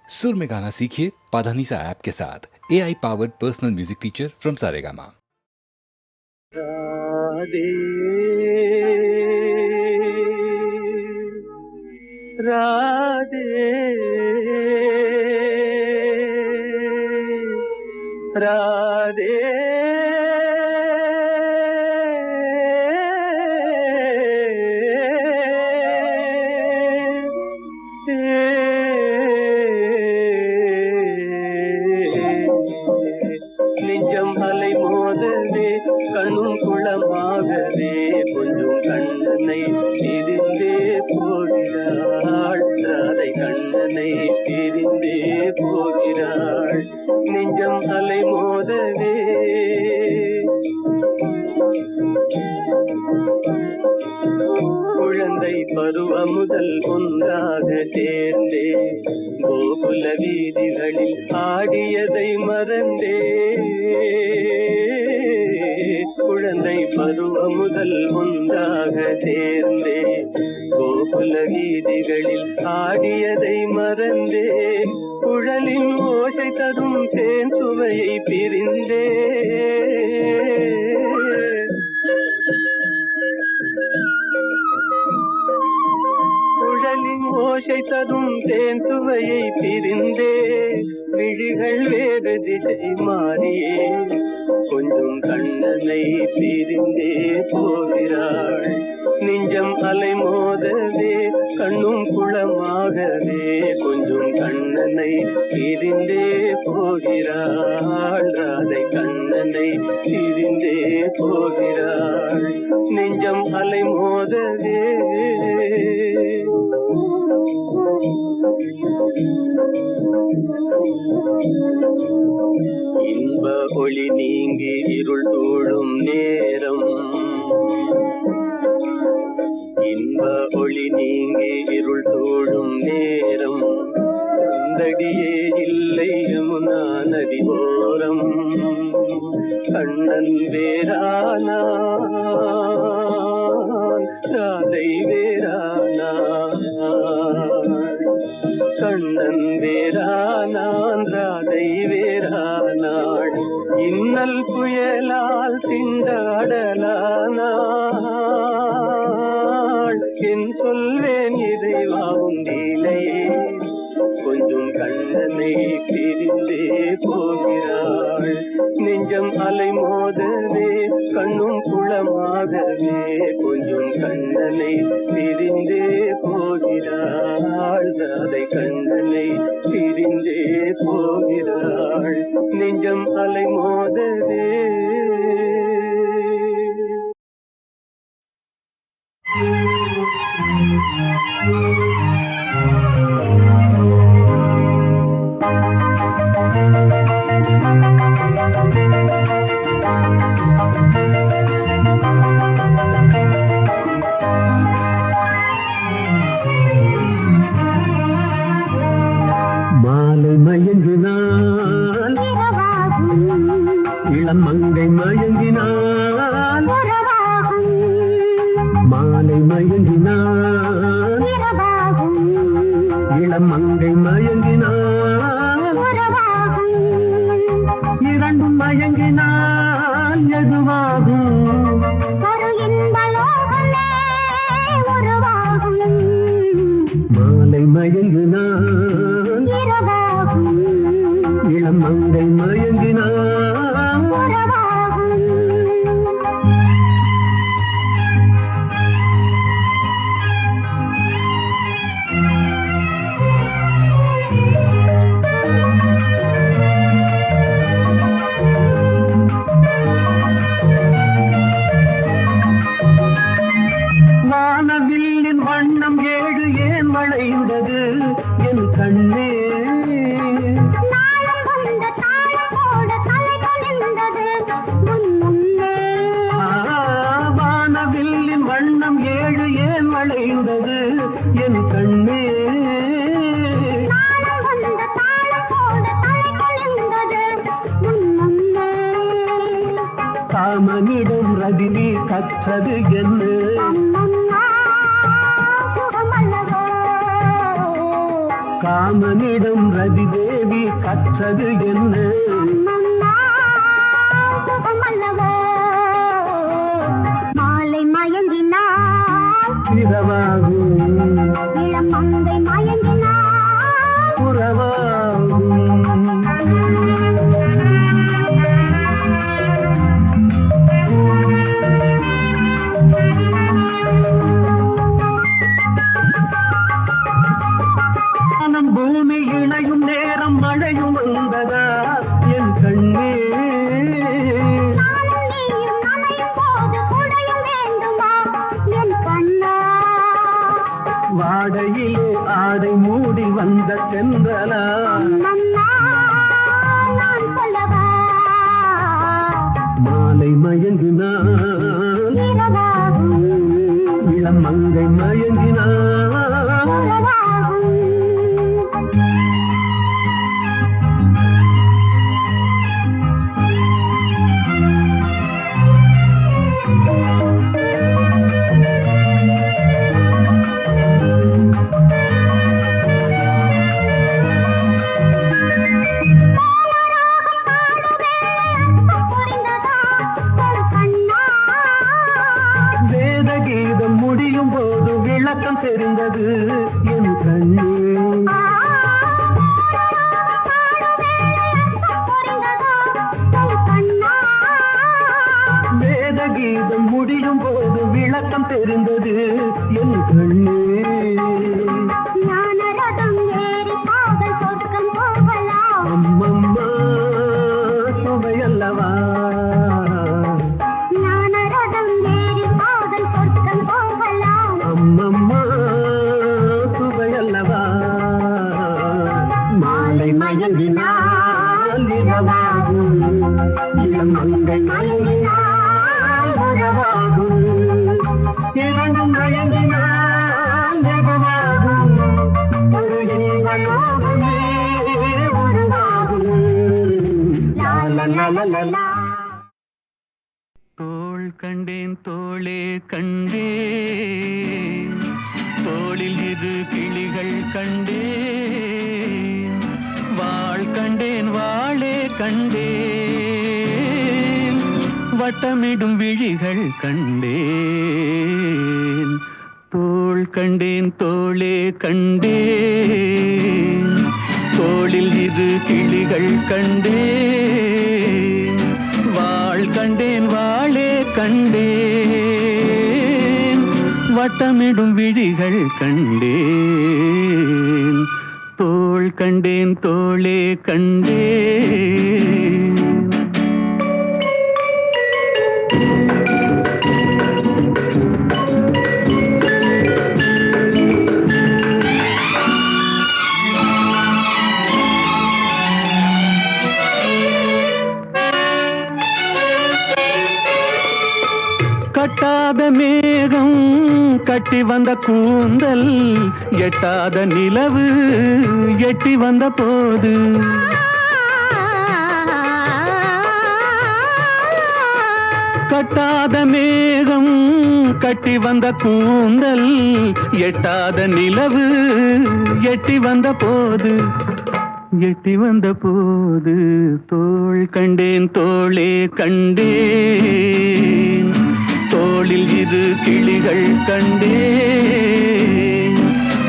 सुर में गाना सीखिए पाधानीसा ऐप के साथ। AI powered personal music teacher from Saregama. Radhe Radhe நெஞ்சம் அலை மோதவே கண்ணும் குளமாகவே கொஞ்சம் கண்ணனை பிரிந்தே போகிறாள் ராதை கண்ணனை பிரிந்தே போகிறாள் நெஞ்சம் அலை மோதவே குழந்தை பருவம் முதல் ஒன்றாக சேர்ந்தே கோகுல வீதிகளில் ஆடியதை மறந்தே குழந்தை பருவம் முதல் ஒன்றாக சேர்ந்தே கோகுல வீதிகளில் ஆடியதை மறந்தே குழலின் ஓசை தரும் தேன் சுவையை பிரிந்தே குழலின் ஓசை தரும் தேன் சுவையை பிரிந்தே விழிகள் வேறு திசை மாறியே கொஞ்சம் கண்ணனை பிரிந்தே போகிறாள் நெஞ்சம் அலை மோதவே கண்ணும் குளமாகவே கொஞ்சம் கண்ணனை பிரிந்தே போகிறாள் ராதை கண்ணனை பிரிந்தே போகிறாள் நெஞ்சம் அலை மோதவே இன்ப ஒளி நீங்கி இருள் சூழும் நேரம் இன்ப ஒளி நீங்கி இருள் சூழும் நேரம் கந்தடியே இல்லை யமுனா நதி ஓரம் கண்ணன் வேறானா ராதை வேறானா கண்ணன் வேறானான் ராதை வேறானாள் இன்னல் புயலால் திண்டாடலானாள் என் சொல்வேன் இறைவா உண்டிலையே கொஞ்சம் கண்ணனை பிரிந்தே போகிறாள் நெஞ்சம் அலை மோதவே கண்ணும் குளமாகவே கொஞ்சம் கண்ணனை பிரிந்தே போகிறாள் ராதை கண்ணனை பிரிந்தே போகிறாள் நெஞ்சம் அலை மோதவே மாலை மயங்கினாள் இளம் மங்கை மயங்கினாள் மாலை மயங்கினாள் இளம் மங்கை மயங்கினாள் இரண்டும் மயங்கினால் எதுவாகும் மாலை மயங்கினாள் இளம் மங்கை மயங்கினாள் வானவில்லின் வண்ணம் ஏழு ஏன் வளைந்தது என் கண்ணே வானவில்லின் வண்ணம் ஏழு ஏன் வளைந்தது என் கண்ணே காமனிடம் ரதினி கற்றது என்ன காமனிடம் ரதிதேவி கற்றது என்ன? மாலை மயங்கினாள் இரவாகும் இளம் மங்கை மயங்கினாள் உறவாகும். வானம் பூமி இணையும் நேரம் மழையும் வந்ததா என் கண்ணே? நானும் நீயும் நனையும் போது குடையும் வேண்டுமா என் கண்ணா? வாடையிலே ஆடை மூடி வந்த சென்றலா அம்மம்மா, நான் சொல்லவா மாலை மயங்கினான் இரவாகும் இளம் மங்கை மயங்கினான் உறவாகும். வேத கீதம் முடியும் போது விளக்கம் தெரிந்தது என் கண்ணே. வேத கீதம் முடியும் போது விளக்கம் தெரிந்தது என் கண்ணே. அம்மம்மா சுவையல்லவா அம்மம்மா சுவையல்லவா மாலை மயங்கினால் இரவாகும் இளம் மங்கை மயங்கினால் உறவாகும். இரண்டும் மயங்கினால் இரவாகும் ஒரு இன்பமே உருவாகும். லாலலலலலா. தோள் கண்டேன் தோளே கண்டேன் தோளில் இரு கிளிகள் கண்டேன் வாள் கண்டேன் வாளே கண்டேன் வட்டமிடும் விழிகள் கண்டேன் தோள் கண்டேன் தோளே கண்டேன் தோளில் இரு கிளிகள் கண்டேன் வாள் கண்டேன் வாளே கண்டேன் வட்டமிடும் விழிகள் கண்டேன் தோள் கண்டேன் தோளே கண்டேன். கட்டாத மேகம் கட்டி வந்த கூந்தல் எட்டாத நிலவு எட்டி வந்த போது கட்டாத மேகம் கட்டி வந்த கூந்தல் எட்டாத நிலவு எட்டி வந்த போது தோள் கண்டேன் தோளே கண்டேன் தோளில் இரு கிளிகள் கண்டேன்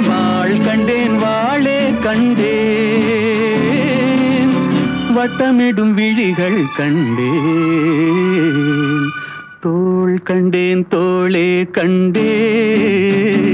வாள் கண்டேன் வாளே கண்டேன் வட்டமிடும் விழிகள் கண்டேன் தோள் கண்டேன் தோளே கண்டேன்.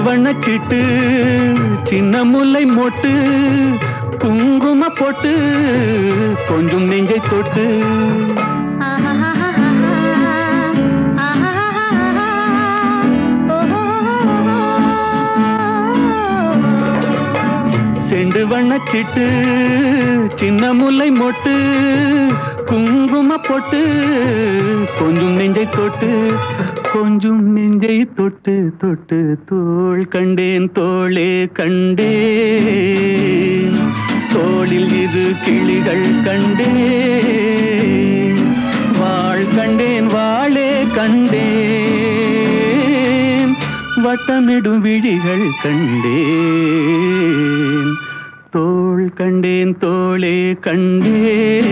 வண்ணச்சிட்டு சின்ன முல்லை மொட்டு குங்கும போட்டு கொஞ்சம் நெஞ்சை தொட்டு செண்டு வண்ணச்சிட்டு சின்ன முல்லை மொட்டு குங்கும போட்டு கொஞ்சம் நெஞ்சை தொட்டு கொஞ்சம் நெஞ்சை தொட்டு தொட்டு தோள் கண்டேன் தோளே கண்டேன் தோளில் இரு கிளிகள் கண்டேன் வாள் கண்டேன் வாளே கண்டேன் வட்டமிடும் விழிகள் கண்டேன் தோள் கண்டேன் தோளே கண்டேன்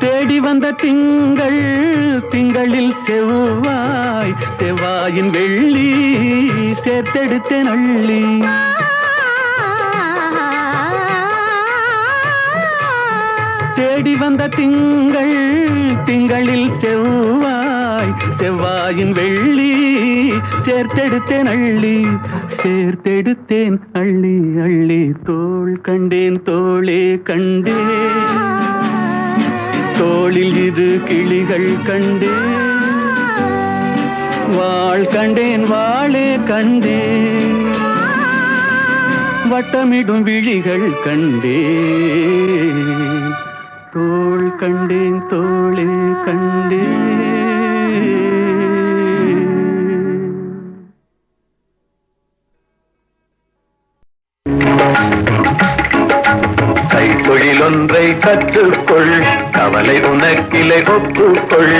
தேடி வந்த திங்கள் திங்களில் செவ்வாய் செவ்வாயின் வெள்ளி சேர்த்தெடுத்தேன் அள்ளி தேடி வந்த திங்கள் திங்களில் செவ்வாய் செவ்வாயின் வெள்ளி சேர்த்தெடுத்தேன் அள்ளி சேர்த்தெடுத்தேன் அள்ளி அள்ளி தோள் கண்டேன் தோளே கண்டேன் தோளில் இரு கிளிகள் கண்டேன் வாள் கண்டேன் வாளே கண்டேன் வட்டமிடும் விழிகள் கண்டேன் தோள் கண்டேன் தோளே கண்டேன் கைத்தொழிலொன்றை கற்றுக்கொள் கவலை உனக்கிலை ஒப்புக்கொள்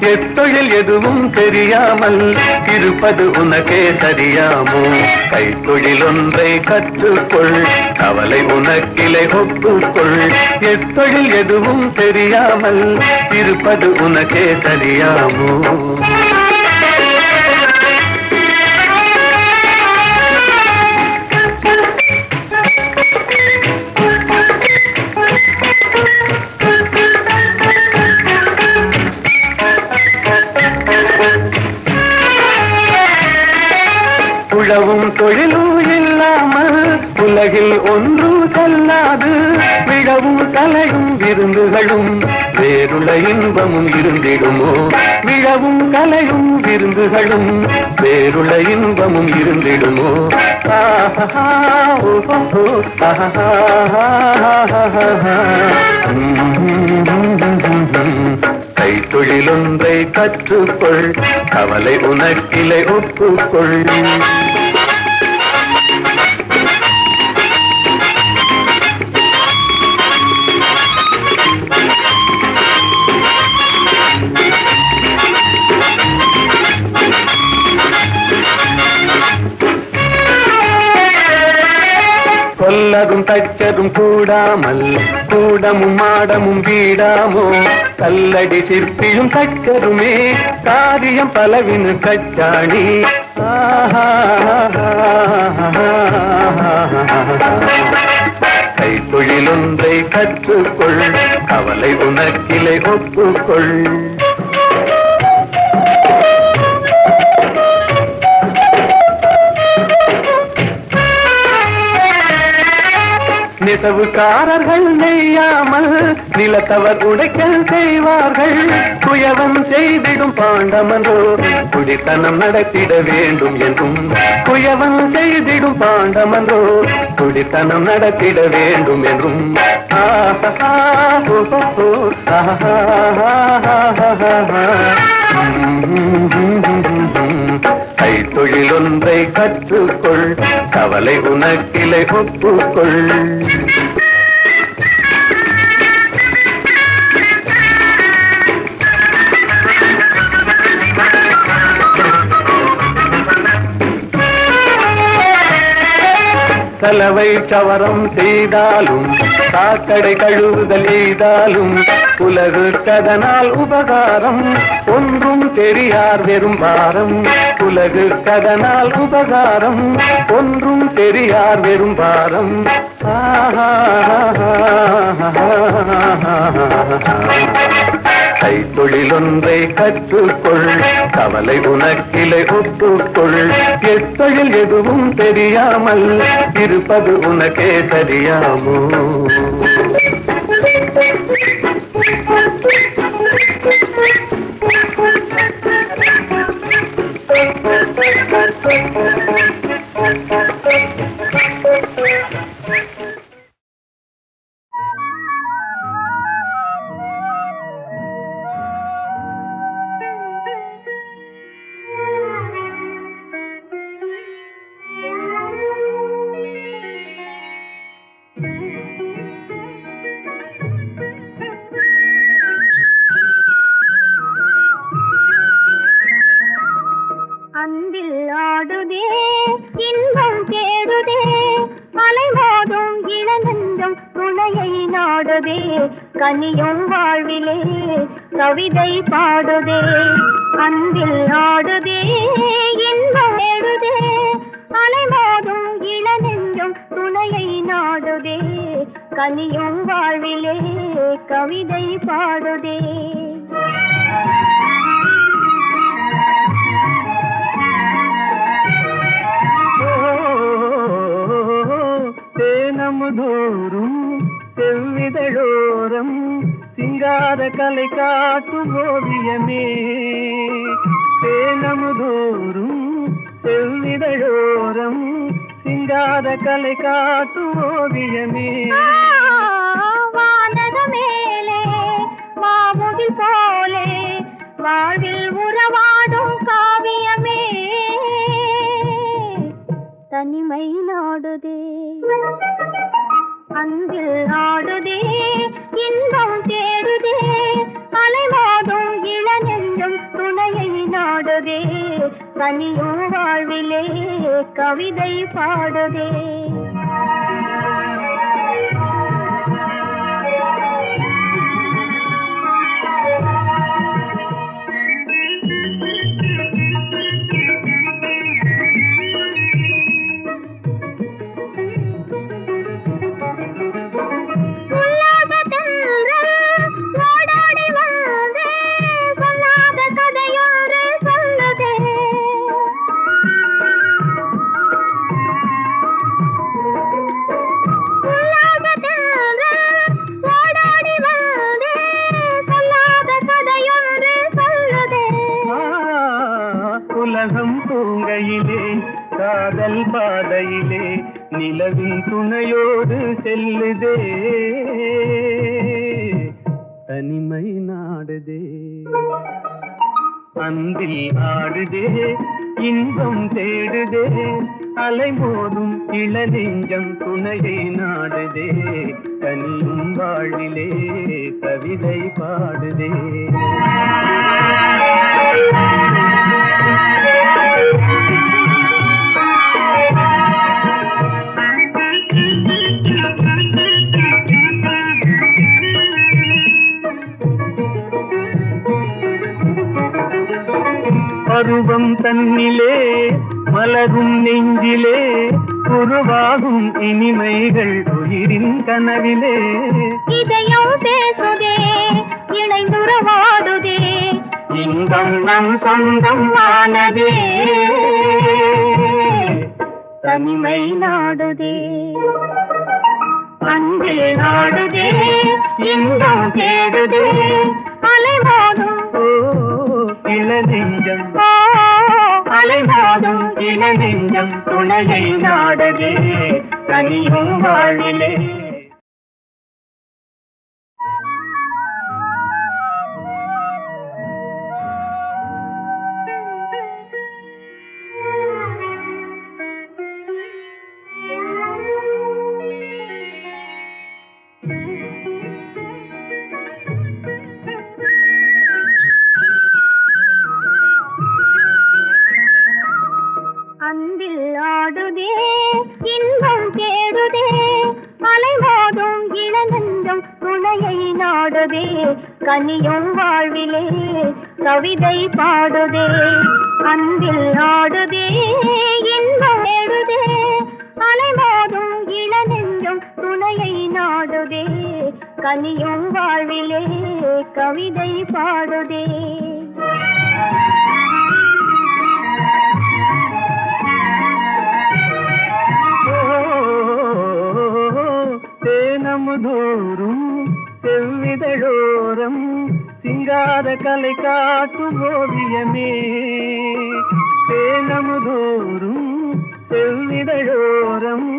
எத்தொழில் எதுவும் தெரியாமல் இருப்பது உனக்கே சரியாமோ கைத்தொழிலொன்றை கற்றுக்கொள் கவலை உனக்கிலை ஒப்புக்கொள் எத்தொழில் எதுவும் தெரியாமல் இருப்பது உனக்கே சரியாமோ உழவும் தொழிலும் இல்லாமல் உலகில் ஒன்று செல்லாது விழவும் கலையும் விருந்துகளும் வேறுள்ள இன்பமும் இருந்திடுமோ விழவும் கலையும் விருந்துகளும் வேறுள்ள இன்பமும் இருந்திடுமோ கைத்தொழிலொன்றை கற்றுக்கொள் கவலை உனக்கிலை ஒப்புக்கொள் கொல்லதும் தச்சதும் கூடாமல் கூடமும் மாடமும் வீடாமோ கல்லடி சிற்பியும் தச்சதுமே காரியம் பலவினு கச்சாடி கைத்தொழிலொன்றை கற்றுக்கொள் கவலை உனக்கிலை ஒப்புக்கொள் நெசவுக்காரர்கள் நெய்யாமல் நிலத்தவர் உடைக்கல் செய்வார்கள் குயவன் செய்திடும் பாண்டமன்றோ குடித்தனம் நடத்திட வேண்டும் என்றும் குயவன் செய்திடும் பாண்டமன்றோ குடித்தனம் நடத்திட வேண்டும் என்றும் கைத்தொழிலொன்றை கற்றுக்கொள் கவலை உனக்கிலை ஒப்புக்கொள் சலவை சவரம் செய்தாலும் சாக்கடை கழுவுதல் எய்தாலும் உலகுக்கதனால் உபகாரம் ஒன்றும் தெரியார் வெறும் பாரம் உலகுக்கதனால் உபகாரம் ஒன்றும் தெரியார் வெறும் பாரம் கைத்தொழிலொன்றை கற்றுக்கொள், கவலை உனக்கிலை ஒப்புக்கொள். எத்தொழில் எதுவும் தெரியாமல் இருப்பது உனக்கே தெரியாமோ? அன்பில் ஆடுதே இன்பம் தேடுதே அலைமோதும் இளநெஞ்சம் துணையை நாடுதே கனியும் வாழ்விலே கவிதை பாடுதே. அன்பில் ஆடுதே இன்பம் தேடுதே அலைமோதும் இளநெஞ்சம் துணையை நாடுதே கனியும் வாழ்விலே கவிதை பாடுதே. தேனமுதோறும் செவ்விதழோரம் சிங்கார கலை காட்டும் ஓவியமே. தேனமுதோறும் செவ்விதழோரம் சிங்கார கலை காட்டும் ஓவியமே. வானக மேலே மாமுகில் போலே வாழ்வில் உறவாடும் காவியமே தனிமை நாடுதே. அன்பில் ஆடுதே இன்பம் தேடுதே அலைமோதும் இளநெஞ்சம் துணையை நாடுதே கனியும் வாழ்விலே கவிதை பாடுதே. உலகம் தூங்கையிலே காதல் பாதையிலே நிலவின் துணையோடு செல்லுதே தனிமை நாடுதே. அன்பில் ஆடுதே இன்பம் தேடுதே அலைமோதும் இளநெஞ்சம் துணையை நாடுதே தனியும் வாழ்விலே கவிதை பாடுதே. பருவம் தன்னிலே மலரும் நெஞ்சிலே உருவாகும் இனிமைகள் உயிரின் கனவிலே. இதயம் பேசுதே இணைந்துறவாடுதே இன்பம் நம் சொந்தம் ஆனதே தனிமை நாடுதே. அன்பில் நாடுதே இன்பம் தேடுதே அலைமோதும் இளநெஞ்சம் அலைமோதும் இளநெஞ்சம் துணையை நாடுதே தனியும் வாழ்விலே. அன்பில் ஆடுதே இன்பம் தேடுதே அலைமோதும் இளநெஞ்சம் துணையை நாடுதே கனியும் வாழ்விலே கவிதை பாடுதே. அன்பில் ஆடுதே இன்பம் தேடுதே அலைமோதும் இளநெஞ்சம் துணையை நாடுதே கனியும் வாழ்விலே கவிதை பாடுதே. தேனமுதோறும் செவ்விதழோரம் சிங்கார கலை காட்டும் ஓவியமே. தேனமுதோறும் செவ்விதழோரம்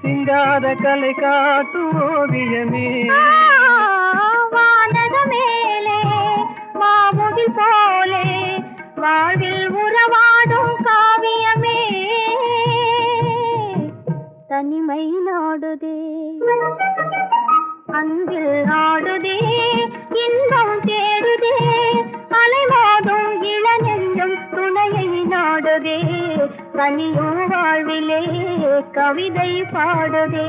சிங்கார கலை காட்டும் ஓவியமே. வானக மேலே மாமுகில் போலே வாழ்வில் உறவாடும் காவியமே. தனிமை நாடுதே அன்பில் ஆடுதே இன்பம் தேடுதே அலைமோதும் இளநெஞ்சம் துணையை நாடுதே. கனியும் வாழ்விலே கவிதை பாடுதே.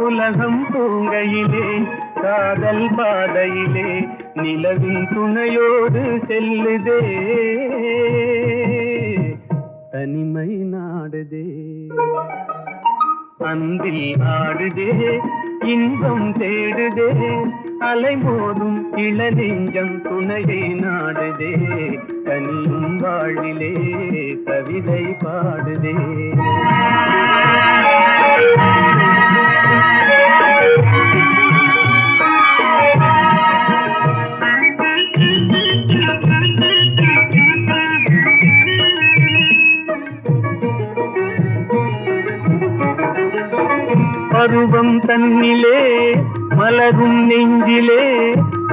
உலகம் பூங்கையிலே காதல் பாதையிலே நிலவின் துணையோடு செல்லுதே. தனிமை நாடுதே அன்பில் ஆடுதே இன்பம் தேடுதே அலைமோதும் இளநெஞ்சம் துணையை நாடுதே. தனியும் வாழ்விலே கவிதை பாடுதே. பருவம் தன்னிலே மலரும் நெஞ்சிலே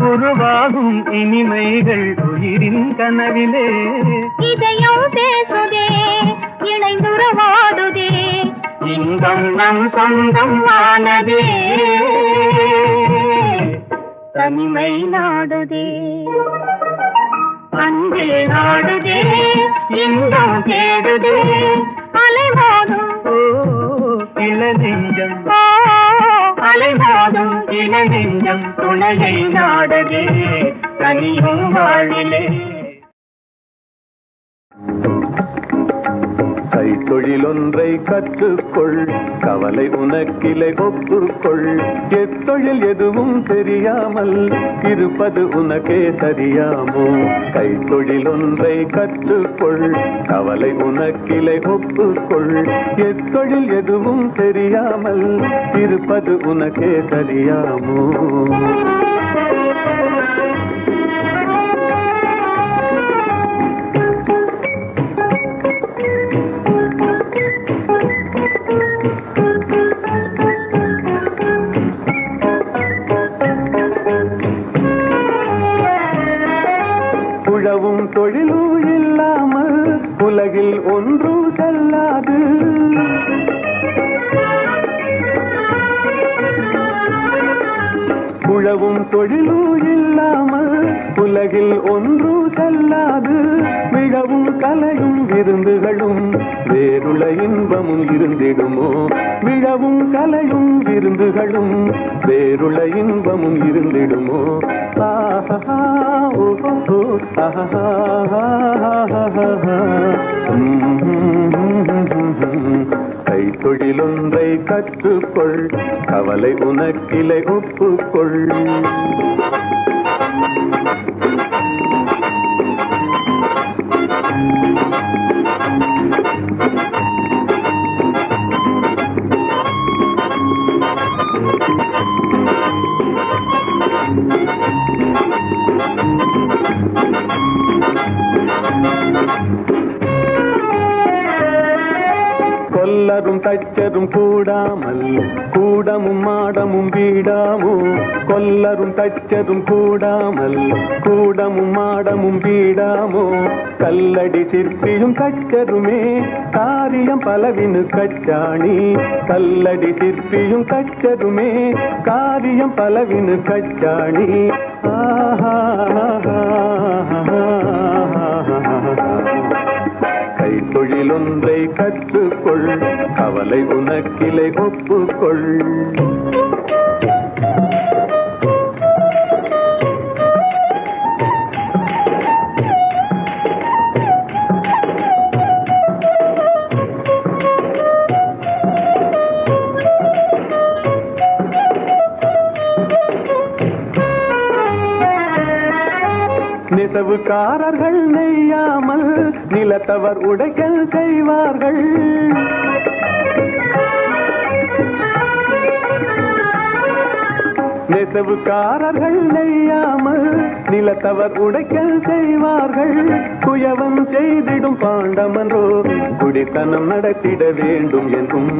உருவாகும் இனிமைகள் உயிரின் கனவிலே. இதயம் பேசுதே இணைந்துறவாடுதே இன்பம் நம் சொந்தம் ஆனதே. தனிமை நாடுதே அன்பில் நாடுதே இன்பம் தேடுதே அலைமோதும் இளநெஞ்சம் அலைமோதும் இளநெஞ்சம் துணையை நாடுதே. தனியும் வாழ்விலே கைத்தொழிலொன்றை கற்றுக்கொள் கவலை உனக்கிலை ஒப்புக்கொள். எத்தொழில் எதுவும் தெரியாமல் இருப்பது உனக்கே சரியாமோ. கைத்தொழிலொன்றை கற்றுக்கொள் கவலை உனக்கிலை ஒப்புக்கொள். எத்தொழில் எதுவும் தெரியாமல் இருப்பது உனக்கே சரியாமோ. உழவும் தொழிலும் இல்லாமல் உலகில் ஒன்றும் செல்லாது. உழவும் தொழிலும் இல்லாமல் உலகில் ஒன்றும் செல்லாது. விழவும் கலையும் விருந்துகளும் வேறுள இன்பமும் இருந்திடுமோ. விழவும் கலையும் விருந்துகளும் வேறுள இன்பமும் இருந்திடுமோ. ஆஹா ஓஹோ ஆஹா. கைத்தொழிலொன்றை கற்றுக்கொள் கவலை உனக்கிலை ஒப்புக்கொள். கொல்லரும் தச்சரும் கூடாமல் கூடமும் மாடமும் வீடாமோ கொல்லரும் தச்சரும் கூடாமல் கூடமும் மாடமும் வீடாமோ கல்லடி சிற்பியும் தச்சருமே காரியம் பலவினு கச்சாணி கல்லடி சிற்பியும் தச்சருமே காரியம் பலவினு கச்சாணி கைத்தொழில் ஒன்றை கற்றுக்கொள் கவலை உனக்கிளை ஒப்புக்கொள் நெசவுக்காரர்கள் நெய்யாமல் நிலத்தவர் உடைக்கல் செய்வார்கள் நெசவுக்காரர்கள் நெய்யாமல் நிலத்தவர் உடைக்கல் செய்வார்கள் குயவன் செய்திடும் பாண்டமன்றோ குடித்தனம் நடத்திட வேண்டும் என்றும்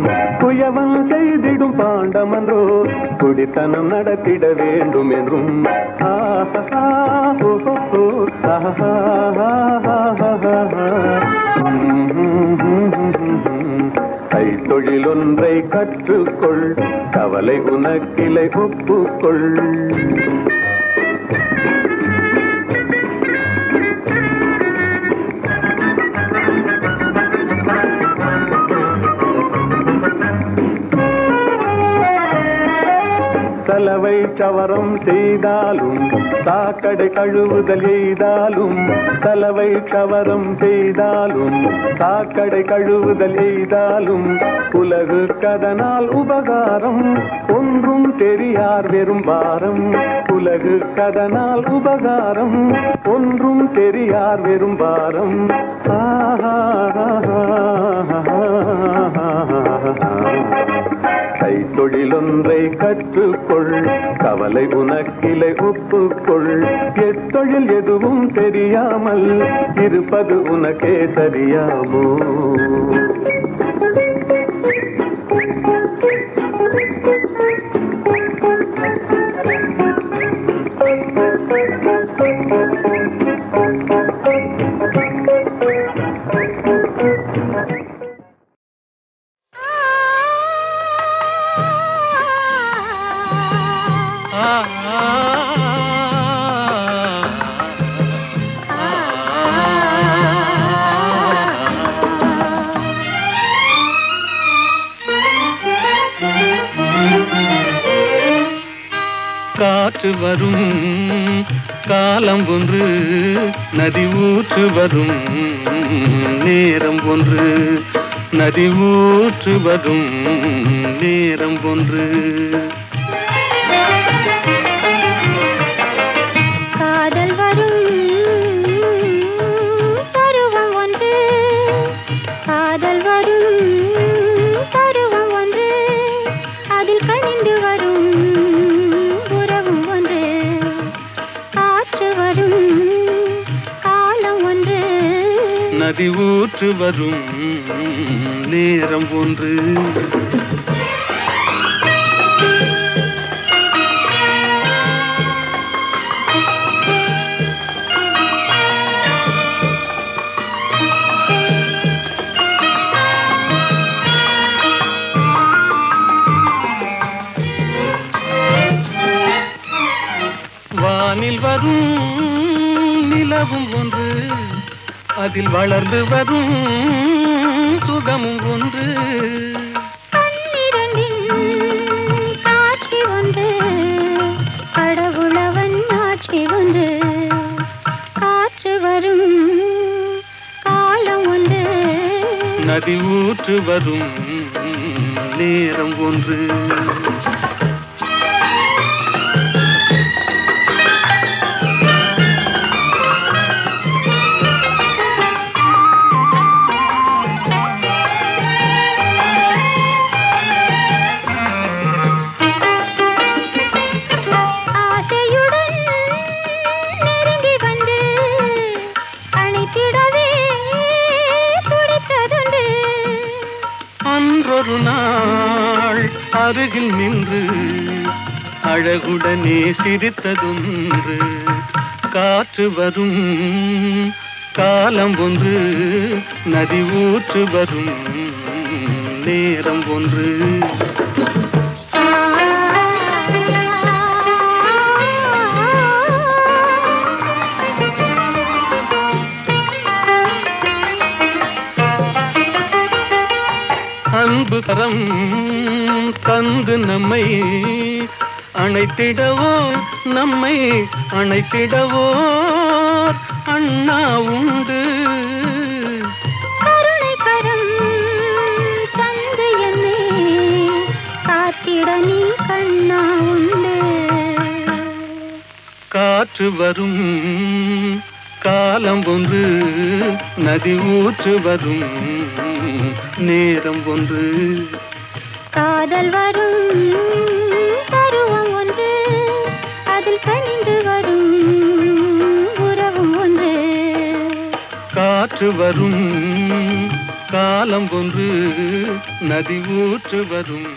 குயவன் செய்திடும் பாண்டமன்றோ குடித்தனம் நடத்திட வேண்டும் என்றும் கைத்தொழில் ஒன்றை கற்றுக்கொள் கவலை உனக்கிளை ஒப்புக்கொள் சலவை சவரம் செய்தாலும் சாக்கடை கழுவுதல் எய்தாலும் சலவை சவரம் செய்தாலும் சாக்கடை கழுவுதல் எய்தாலும் உலகு கதனால் உபகாரம் ஒன்றும் தெரியார் வெறும் பாரம் உலகு கதனால் உபகாரம் ஒன்றும் தெரியார் வெறும் பாரம் கைத்தொழில் ஒன்றை கற்றுக்கொள் கவலை உனக்கிளை ஒப்புக்கொள் எத்தொழில் எதுவும் தெரியாமல் இருப்பது உனக்கே சரியாமோ காற்று வரும் காலம் ஒன்று நதி ஊற்று வரும் நேரம் ஒன்று நதி ஊற்று வரும் நேரம் ஒன்று காதல் வரும் பருவம் ஒன்று காதல் வரும் பருவம் ஒன்று அதில் கனிந்து வரும் உறவும் ஒன்று காற்று வரும் காலம் ஒன்று நதி ஊற்று வரும் நேரம் ஒன்று வானில் வரும் நிலவும் ஒன்று அதில் வளர்ந்து வரும் சுகமும் ஒன்று பன்னிரண்டின் காட்சி ஒன்று கடவுளவன் ஆட்சி ஒன்று காற்று வரும் காலம் ஒன்று நதி ஊற்று வரும் நேரம் ஒன்று ஒரு நாள் அருகில் நின்று அழகுடனே சிரித்ததொன்று. காற்று வரும் காலம் ஒன்று, நதி ஊற்று வரும் நேரம் ஒன்று. அன்பு கரம் தந்து நம்மை அணைத்திடவோ, நம்மை அணைத்திடவோ அண்ணா உண்டு. கருணை கரம் தந்து என்னை காத்திட நீ கண்ணா உண்டு. காற்று வரும் காலம் ஒன்று, நதி ஊற்று வரும் நேரம் ஒன்று. காதல் வரும் பருவம் ஒன்று, அதில் கனிந்து வரும் உறவும் ஒன்று. காற்று வரும் காலம் ஒன்று, நதி ஊற்று வரும்